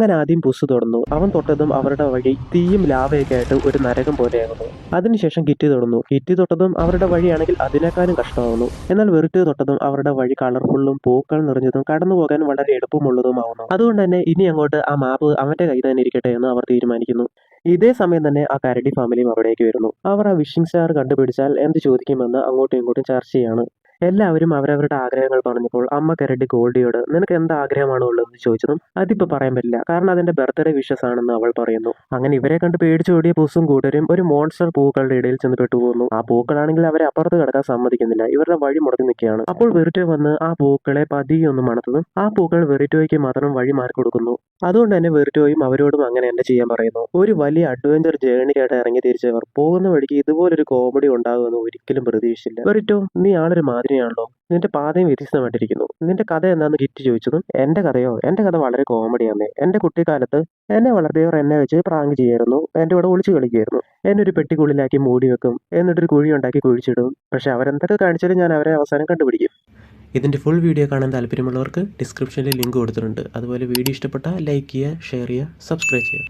അങ്ങനെ ആദ്യം പുസ് തൊടുന്നു. അവൻ തൊട്ടതും അവരുടെ വഴി തീയും ലാവയൊക്കെ ആയിട്ട് ഒരു നരകം പോലെയാകുന്നു. അതിനുശേഷം കിറ്റി തൊടുന്നു. കിറ്റി തൊട്ടതും അവരുടെ വഴിയാണെങ്കിൽ അതിനേക്കാളും കഷ്ടമാവുന്നു. എന്നാൽ വെറുതെ തൊട്ടതും അവരുടെ വഴി കളർഫുള്ളും പൂക്കൾ നിറഞ്ഞതും കടന്നു പോകാൻ വളരെ എളുപ്പമുള്ളതുമാവുന്നു. അതുകൊണ്ട് തന്നെ ഇനി അങ്ങോട്ട് ആ മാപ്പ് അവന്റെ കയ്യിൽ തന്നെ ഇരിക്കട്ടെ എന്ന് അവർ തീരുമാനിക്കുന്നു. ഇതേ സമയം തന്നെ ആ കരടി ഫാമിലിയും അവിടേക്ക് വരുന്നു. അവർ ആ വിഷിംഗ് സ്റ്റാർ കണ്ടുപിടിച്ചാൽ എന്ത് ചോദിക്കുമെന്ന് അങ്ങോട്ടും ഇങ്ങോട്ടും ചർച്ചയാണ്. എല്ലാവരും അവരവരുടെ ആഗ്രഹങ്ങൾ പറഞ്ഞപ്പോൾ അമ്മ കരടി ഗോൾഡിയോട് നിനക്ക് എന്ത് ആഗ്രഹമാണോ ഉള്ളതെന്ന് ചോദിച്ചതും അതിപ്പോൾ പറയാൻ പറ്റില്ല, കാരണം അതിന്റെ ബർത്ത്ഡേ വിഷസ് ആണെന്ന് അവൾ പറയുന്നു. അങ്ങനെ ഇവരെ കണ്ട് പേടിച്ചോടിയ പുസും കൂട്ടരും ഒരു മോൺസ്റ്റർ പൂക്കളുടെ ഇടയിൽ ചെന്ന് പെട്ടുപോകുന്നു. ആ പൂക്കളാണെങ്കിൽ അവരെ അപ്പുറത്ത് കിടക്കാൻ സമ്മതിക്കുന്നില്ല. ഇവരുടെ വഴി മുടക്കി നിൽക്കുകയാണ്. അപ്പോൾ വെറിറ്റോ വന്ന് ആ പൂക്കളെ പതിയെ ഒന്ന് മണത്തതും ആ പൂക്കൾ വെറിറ്റോയ്ക്ക് മാത്രം വഴി മാറി കൊടുക്കുന്നു. അതുകൊണ്ട് തന്നെ വെറിറ്റോയും അവരോടും അങ്ങനെ തന്നെ ചെയ്യാൻ പറയുന്നു. ഒരു വലിയ അഡ്വഞ്ചർ ജേണിക്കായിട്ട് ഇറങ്ങി തിരിച്ചവർ പോകുന്ന വഴിക്ക് ഇതുപോലൊരു കോമഡി ഉണ്ടാകുമെന്ന് ഒരിക്കലും പ്രതീക്ഷിച്ചില്ല. വെറിറ്റോ, നീ ആളൊരു മാതിരിയാണല്ലോ, നിന്റെ പാതയും വ്യത്യസ്തമായിട്ടിരിക്കുന്നു. നിന്റെ കഥ എന്താന്ന് കിറ്റി ചോദിച്ചതും എന്റെ കഥയോ, എന്റെ കഥ വളരെ കോമഡിയാന്നേ. എന്റെ കുട്ടിക്കാലത്ത് എന്നെ വളർത്തിയവർ എന്നെ വെച്ച് പ്രാങ്ക് ചെയ്യായിരുന്നു, എന്റെ കൂടെ ഒളിച്ചു കളിക്കുമായിരുന്നു. എന്നെ ഒരു പെട്ടിക്കുള്ളിലാക്കി മൂടി വെക്കും, എന്നിട്ടൊരു കുഴി ഉണ്ടാക്കി കുഴിച്ചിടും. പക്ഷെ അവരെന്തൊക്കെ കാണിച്ചാലും ഞാൻ അവരെ അവസാനം കണ്ടുപിടിക്കും. ഇതിൻ്റെ ഫുൾ വീഡിയോ കാണാൻ താല്പര്യമുള്ളവർക്ക് ഡിസ്ക്രിപ്ഷനിൽ ലിങ്ക് കൊടുത്തിട്ടുണ്ട്. അതുപോലെ വീഡിയോ ഇഷ്ടപ്പെട്ടാൽ ലൈക്ക് ചെയ്യുക, ഷെയർ ചെയ്യുക, സബ്സ്ക്രൈബ് ചെയ്യുക.